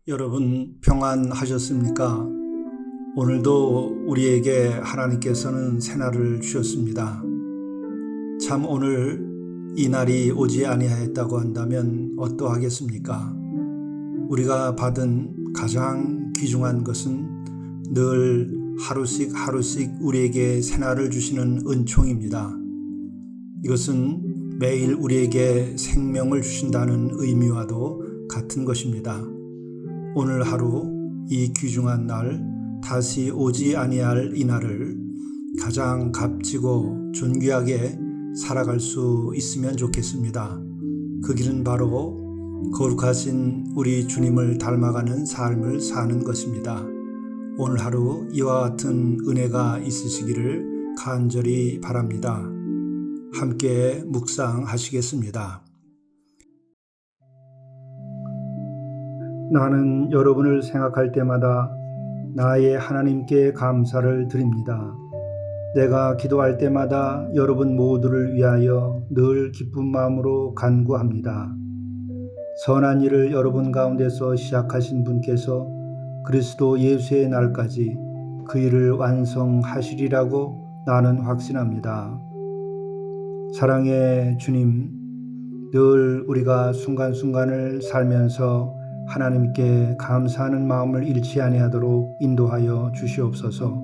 여러분 평안하셨습니까? 오늘도 우리에게 하나님께서는 새날을 주셨습니다. 참 오늘 이 날이 오지 아니하였다고 한다면 어떠하겠습니까? 우리가 받은 가장 귀중한 것은 늘 하루씩 우리에게 새날을 주시는 은총입니다. 이것은 매일 우리에게 생명을 주신다는 의미와도 같은 것입니다. 오늘 하루 이 귀중한 날, 다시 오지 아니할 이 날을 가장 값지고 존귀하게 살아갈 수 있으면 좋겠습니다. 그 길은 바로 거룩하신 우리 주님을 닮아가는 삶을 사는 것입니다. 오늘 하루 이와 같은 은혜가 있으시기를 간절히 바랍니다. 함께 묵상하시겠습니다. 나는 여러분을 생각할 때마다 나의 하나님께 감사를 드립니다. 내가 기도할 때마다 여러분 모두를 위하여 늘 기쁜 마음으로 간구합니다. 선한 일을 여러분 가운데서 시작하신 분께서 그리스도 예수의 날까지 그 일을 완성하시리라고 나는 확신합니다. 사랑의 주님, 늘 우리가 순간순간을 살면서 하나님께 감사하는 마음을 잃지 아니하도록 인도하여 주시옵소서.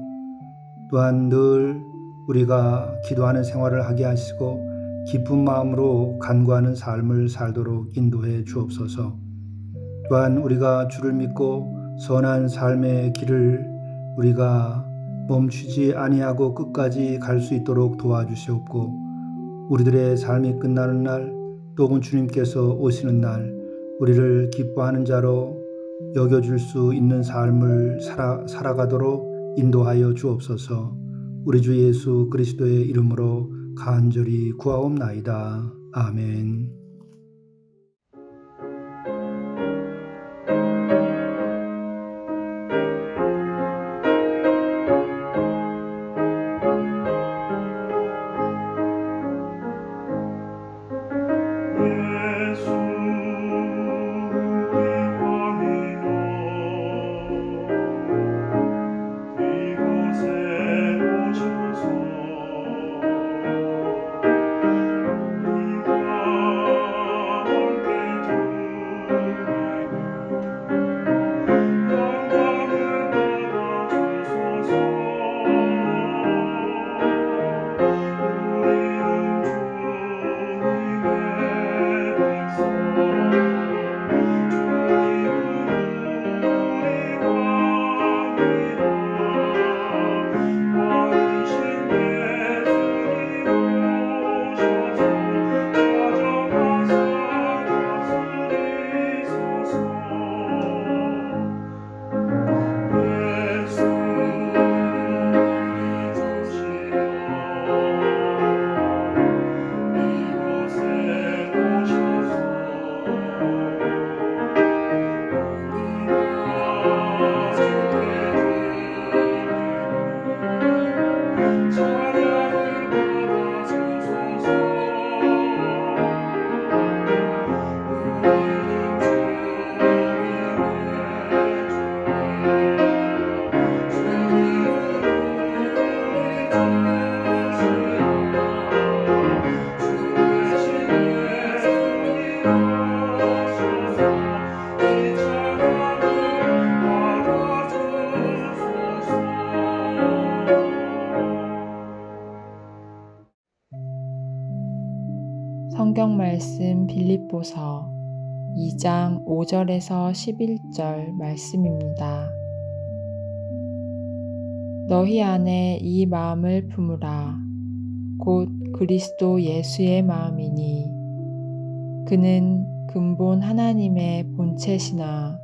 또한 늘 우리가 기도하는 생활을 하게 하시고 기쁜 마음으로 간구하는 삶을 살도록 인도해 주옵소서. 또한 우리가 주를 믿고 선한 삶의 길을 우리가 멈추지 아니하고 끝까지 갈 수 있도록 도와주시옵고, 우리들의 삶이 끝나는 날, 또는 주님께서 오시는 날 우리를 기뻐하는 자로 여겨줄 수 있는 삶을 살아가도록 인도하여 주옵소서. 우리 주 예수 그리스도의 이름으로 간절히 구하옵나이다. 아멘. 성경 말씀 빌립보서 2장 5절에서 11절 말씀입니다. 너희 안에 이 마음을 품으라. 곧 그리스도 예수의 마음이니 그는 근본 하나님의 본체시나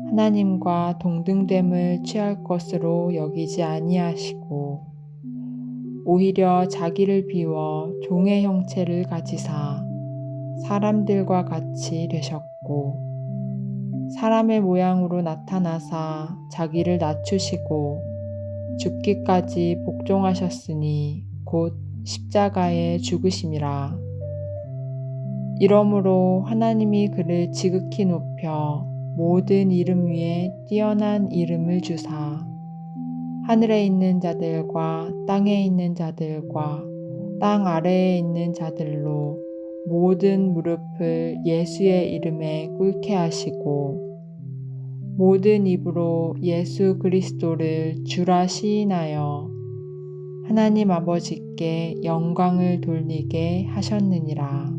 하나님과 동등됨을 취할 것으로 여기지 아니하시고 오히려 자기를 비워 종의 형체를 가지사 사람들과 같이 되셨고 사람의 모양으로 나타나사 자기를 낮추시고 죽기까지 복종하셨으니 곧 십자가에 죽으심이라. 이러므로 하나님이 그를 지극히 높여 모든 이름 위에 뛰어난 이름을 주사 하늘에 있는 자들과 땅에 있는 자들과 땅 아래에 있는 자들로 모든 무릎을 예수의 이름에 꿇게 하시고 모든 입으로 예수 그리스도를 주라 시인하여 하나님 아버지께 영광을 돌리게 하셨느니라.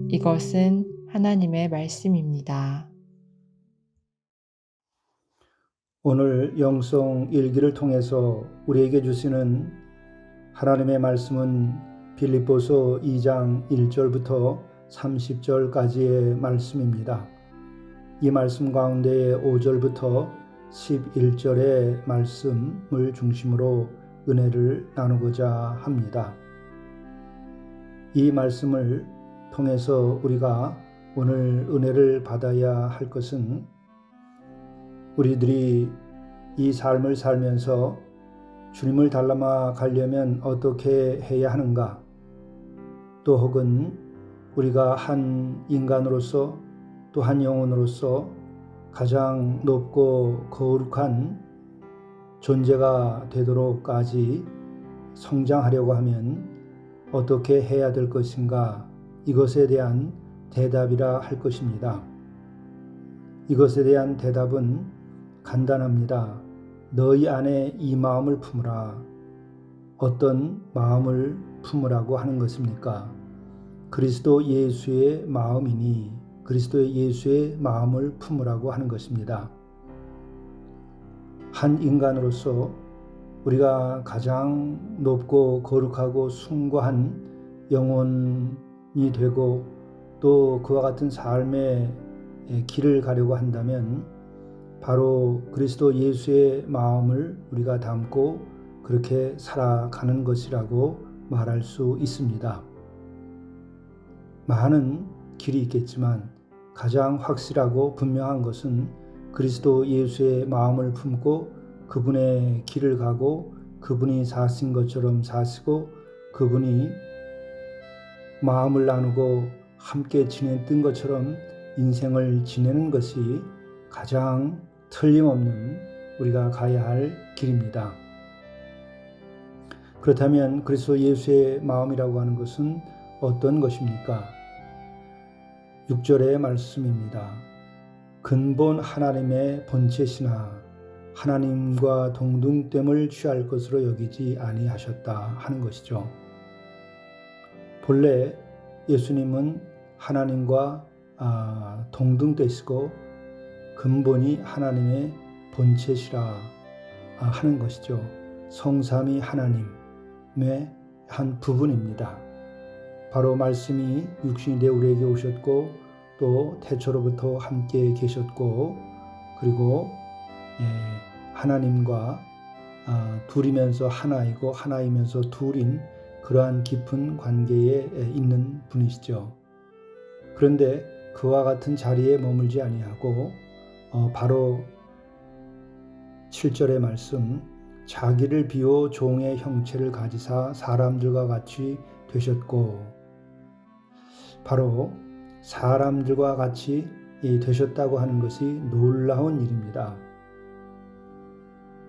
이것은 하나님의 말씀입니다. 오늘 영성 일기를 통해서 우리에게 주시는 하나님의 말씀은 빌립보서 2장 1절부터 30절까지의 말씀입니다. 이 말씀 가운데 5절부터 11절의 말씀을 중심으로 은혜를 나누고자 합니다. 이 말씀을 통해서 우리가 오늘 은혜를 받아야 할 것은 우리들이 이 삶을 살면서 주님을 닮아 가려면 어떻게 해야 하는가? 또 혹은 우리가 한 인간으로서 또 한 영혼으로서 가장 높고 거룩한 존재가 되도록까지 성장하려고 하면 어떻게 해야 될 것인가? 이것에 대한 대답이라 할 것입니다. 이것에 대한 대답은 간단합니다. 너희 안에 이 마음을 품으라. 어떤 마음을 품으라고 하는 것입니까? 그리스도 예수의 마음이니 그리스도 예수의 마음을 품으라고 하는 것입니다. 한 인간으로서 우리가 가장 높고 거룩하고 숭고한 영혼이 되고 또 그와 같은 삶의 길을 가려고 한다면 바로 그리스도 예수의 마음을 우리가 담고 그렇게 살아가는 것이라고 말할 수 있습니다. 많은 길이 있겠지만 가장 확실하고 분명한 것은 그리스도 예수의 마음을 품고 그분의 길을 가고 그분이 사신 것처럼 사시고 그분이 마음을 나누고 함께 지냈던 것처럼 인생을 지내는 것이 가장 틀림없는 우리가 가야 할 길입니다. 그렇다면 그리스도 예수의 마음이라고 하는 것은 어떤 것입니까? 6절의 말씀입니다. 근본 하나님의 본체시나 하나님과 동등됨을 취할 것으로 여기지 아니하셨다 하는 것이죠. 본래 예수님은 하나님과 동등되시고 근본이 하나님의 본체시라 하는 것이죠. 성삼위 하나님의 한 부분입니다. 바로 말씀이 육신이 되어 우리에게 오셨고 또 태초로부터 함께 계셨고 그리고 하나님과 둘이면서 하나이고 하나이면서 둘인 그러한 깊은 관계에 있는 분이시죠. 그런데 그와 같은 자리에 머물지 아니하고 바로 7절의 말씀 자기를 비워 종의 형체를 가지사 사람들과 같이 되셨고 바로 사람들과 같이 되셨다고 하는 것이 놀라운 일입니다.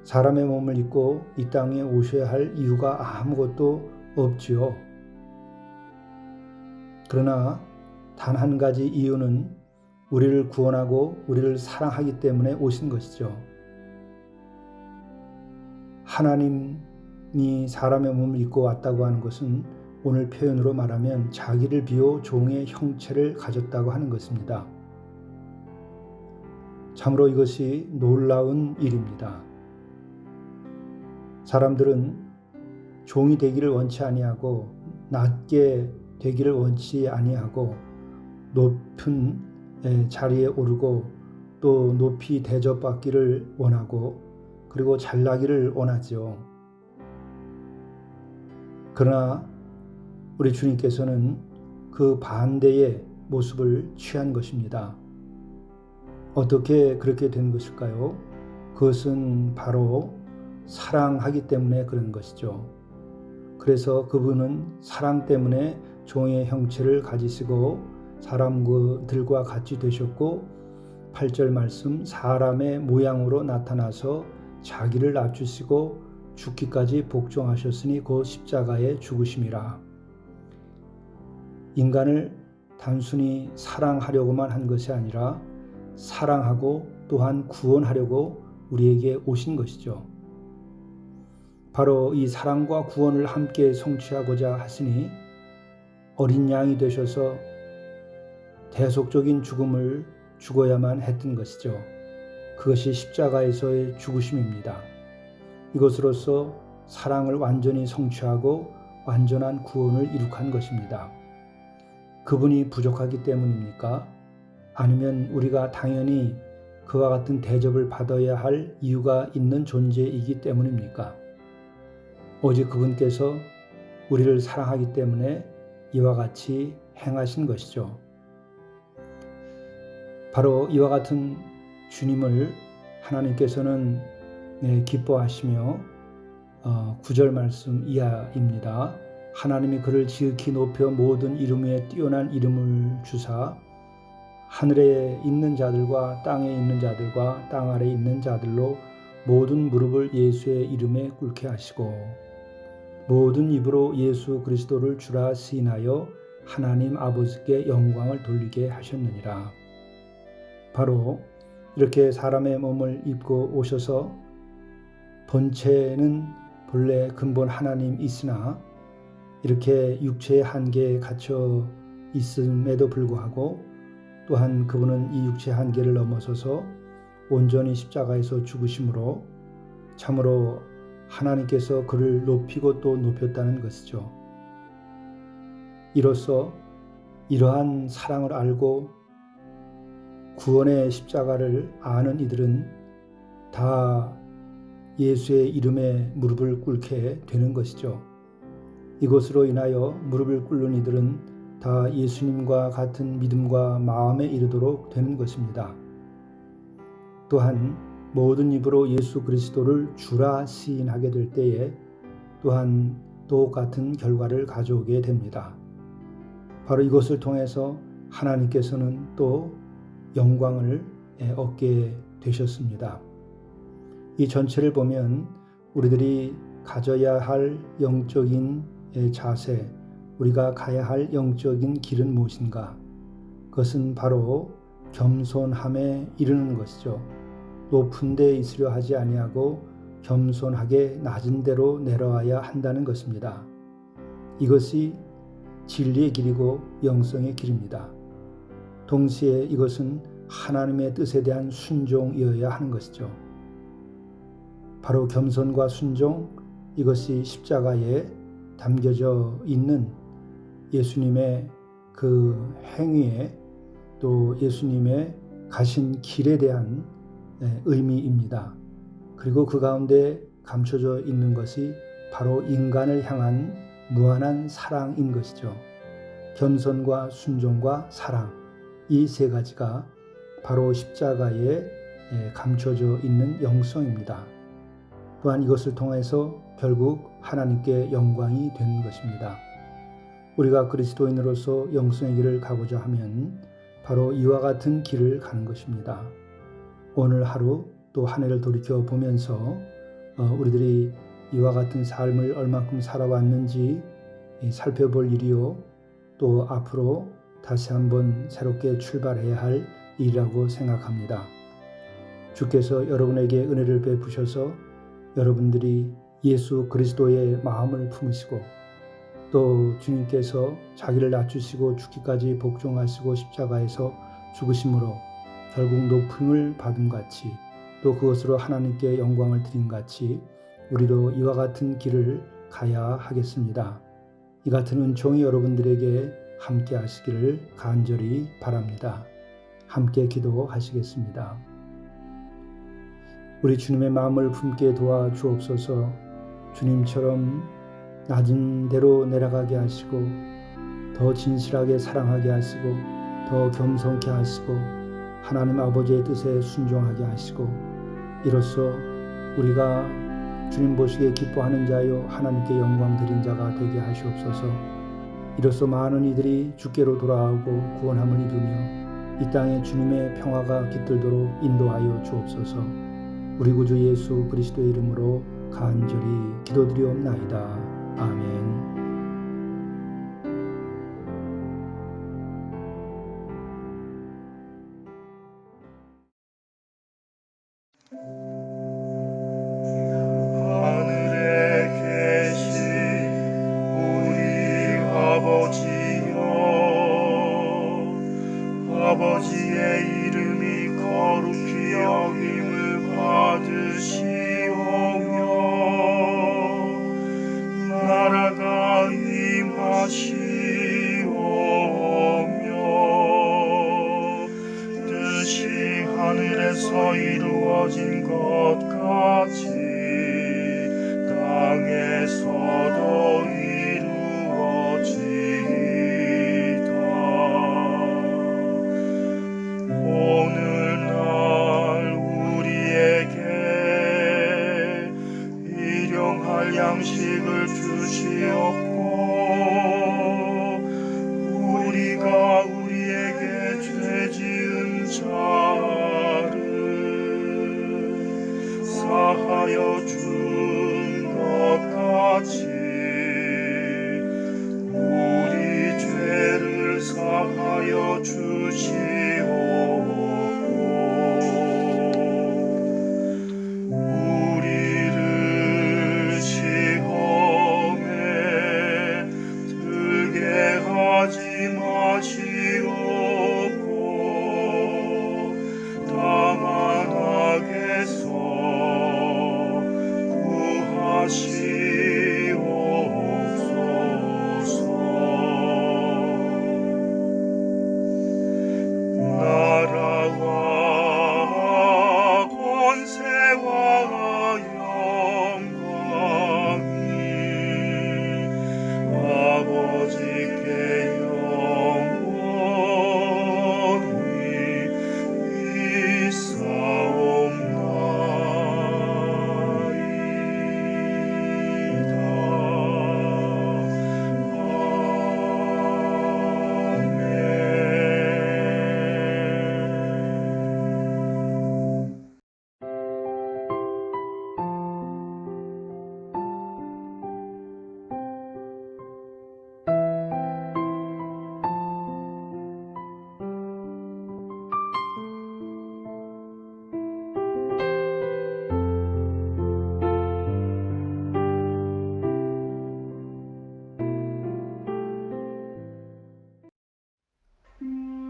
사람의 몸을 입고 이 땅에 오셔야 할 이유가 아무것도 없지요. 그러나 단 한 가지 이유는 우리를 구원하고 우리를 사랑하기 때문에 오신 것이죠. 하나님이 사람의 몸을 입고 왔다고 하는 것은 오늘 표현으로 말하면 자기를 비워 종의 형체를 가졌다고 하는 것입니다. 참으로 이것이 놀라운 일입니다. 사람들은 종이 되기를 원치 아니하고 낮게 되기를 원치 아니하고 높은 자리에 오르고 또 높이 대접받기를 원하고 그리고 잘나기를 원하죠. 그러나 우리 주님께서는 그 반대의 모습을 취한 것입니다. 어떻게 그렇게 된 것일까요? 그것은 바로 사랑하기 때문에 그런 것이죠. 그래서 그분은 사랑 때문에 종의 형체를 가지시고 사람들과 같이 되셨고 8절 말씀 사람의 모양으로 나타나서 자기를 낮추시고 죽기까지 복종하셨으니 곧 십자가에 죽으심이라. 인간을 단순히 사랑하려고만 한 것이 아니라 사랑하고 또한 구원하려고 우리에게 오신 것이죠. 바로 이 사랑과 구원을 함께 성취하고자 하시니 어린 양이 되셔서 대속적인 죽음을 죽어야만 했던 것이죠. 그것이 십자가에서의 죽으심입니다. 이것으로서 사랑을 완전히 성취하고 완전한 구원을 이룩한 것입니다. 그분이 부족하기 때문입니까? 아니면 우리가 당연히 그와 같은 대접을 받아야 할 이유가 있는 존재이기 때문입니까? 오직 그분께서 우리를 사랑하기 때문에 이와 같이 행하신 것이죠. 바로 이와 같은 주님을 하나님께서는 기뻐하시며 9절 말씀 이하입니다. 하나님이 그를 지극히 높여 모든 이름 위에 뛰어난 이름을 주사 하늘에 있는 자들과 땅에 있는 자들과 땅 아래에 있는 자들로 모든 무릎을 예수의 이름에 꿇게 하시고 모든 입으로 예수 그리스도를 주라 시인하여 하나님 아버지께 영광을 돌리게 하셨느니라. 바로 이렇게 사람의 몸을 입고 오셔서 본체는 본래 근본 하나님이시나 이렇게 육체의 한계에 갇혀 있음에도 불구하고 또한 그분은 이 육체의 한계를 넘어서서 온전히 십자가에서 죽으심으로 참으로 하나님께서 그를 높이고 또 높였다는 것이죠. 이로써 이러한 사랑을 알고 구원의 십자가를 아는 이들은 다 예수의 이름에 무릎을 꿇게 되는 것이죠. 이것으로 인하여 무릎을 꿇는 이들은 다 예수님과 같은 믿음과 마음에 이르도록 되는 것입니다. 또한 모든 입으로 예수 그리스도를 주라 시인하게 될 때에 또한 똑같은 결과를 가져오게 됩니다. 바로 이것을 통해서 하나님께서는 또 영광을 얻게 되셨습니다. 이 전체를 보면 우리들이 가져야 할 영적인 자세, 우리가 가야 할 영적인 길은 무엇인가? 그것은 바로 겸손함에 이르는 것이죠. 높은 데 있으려 하지 아니하고 겸손하게 낮은 데로 내려와야 한다는 것입니다. 이것이 진리의 길이고 영성의 길입니다. 동시에 이것은 하나님의 뜻에 대한 순종이어야 하는 것이죠. 바로 겸손과 순종, 이것이 십자가에 담겨져 있는 예수님의 그 행위에 또 예수님의 가신 길에 대한 의미입니다. 그리고 그 가운데 감춰져 있는 것이 바로 인간을 향한 무한한 사랑인 것이죠. 겸손과 순종과 사랑, 이 세 가지가 바로 십자가에 감춰져 있는 영성입니다. 또한 이것을 통해서 결국 하나님께 영광이 되는 것입니다. 우리가 그리스도인으로서 영성의 길을 가고자 하면 바로 이와 같은 길을 가는 것입니다. 오늘 하루 또 한 해를 돌이켜 보면서 우리들이 이와 같은 삶을 얼마큼 살아왔는지 살펴볼 일이요, 또 앞으로 다시 한번 새롭게 출발해야 할 일이라고 생각합니다. 주께서 여러분에게 은혜를 베푸셔서 여러분들이 예수 그리스도의 마음을 품으시고 또 주님께서 자기를 낮추시고 죽기까지 복종하시고 십자가에서 죽으심으로 결국 높음을 받음 같이 또 그것으로 하나님께 영광을 드린 같이 우리도 이와 같은 길을 가야 하겠습니다. 이 같은 은총이 여러분들에게 함께 하시기를 간절히 바랍니다. 함께 기도하시겠습니다. 우리 주님의 마음을 품게 도와 주옵소서. 주님처럼 낮은 데로 내려가게 하시고 더 진실하게 사랑하게 하시고 더 겸손케 하시고 하나님 아버지의 뜻에 순종하게 하시고 이로써 우리가 주님 보시기에 기뻐하는 자요 하나님께 영광 드린 자가 되게 하시옵소서. 이로써 많은 이들이 주께로 돌아오고 구원함을 이루며 이 땅에 주님의 평화가 깃들도록 인도하여 주옵소서. 우리 구주 예수 그리스도의 이름으로 간절히 기도드리옵나이다. 아멘. 하늘에 계신 우리 아버지여, 아버지의 이름이 거룩히 여김을 받으시오며 나라가 임하시오며 뜻이 하늘에서 이루어진 것 같이 땅에서도 이루어지이다. 오늘날 우리에게 일용할 양식을 주시옵고 우리가 우리에게 죄 지은 자를 사하여 준 것 같이 우리 죄를 사하여 주시옵고 우리를 시험에 들게 하지 마시옵고 다만 악에서 구하시옵소서. 나라와 권세와 영광이 아버지께 영원히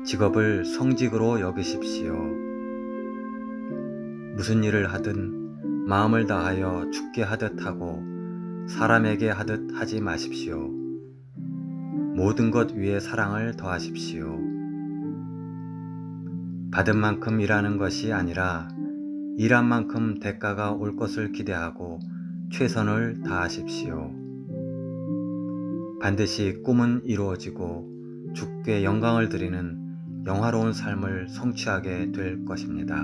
직업을 성직으로 여기십시오. 무슨 일을 하든 마음을 다하여 주께 하듯 하고 사람에게 하듯 하지 마십시오. 모든 것 위에 사랑을 더하십시오. 받은 만큼 일하는 것이 아니라 일한 만큼 대가가 올 것을 기대하고 최선을 다하십시오. 반드시 꿈은 이루어지고 주께 영광을 드리는 영화로운 삶을 성취하게 될 것입니다.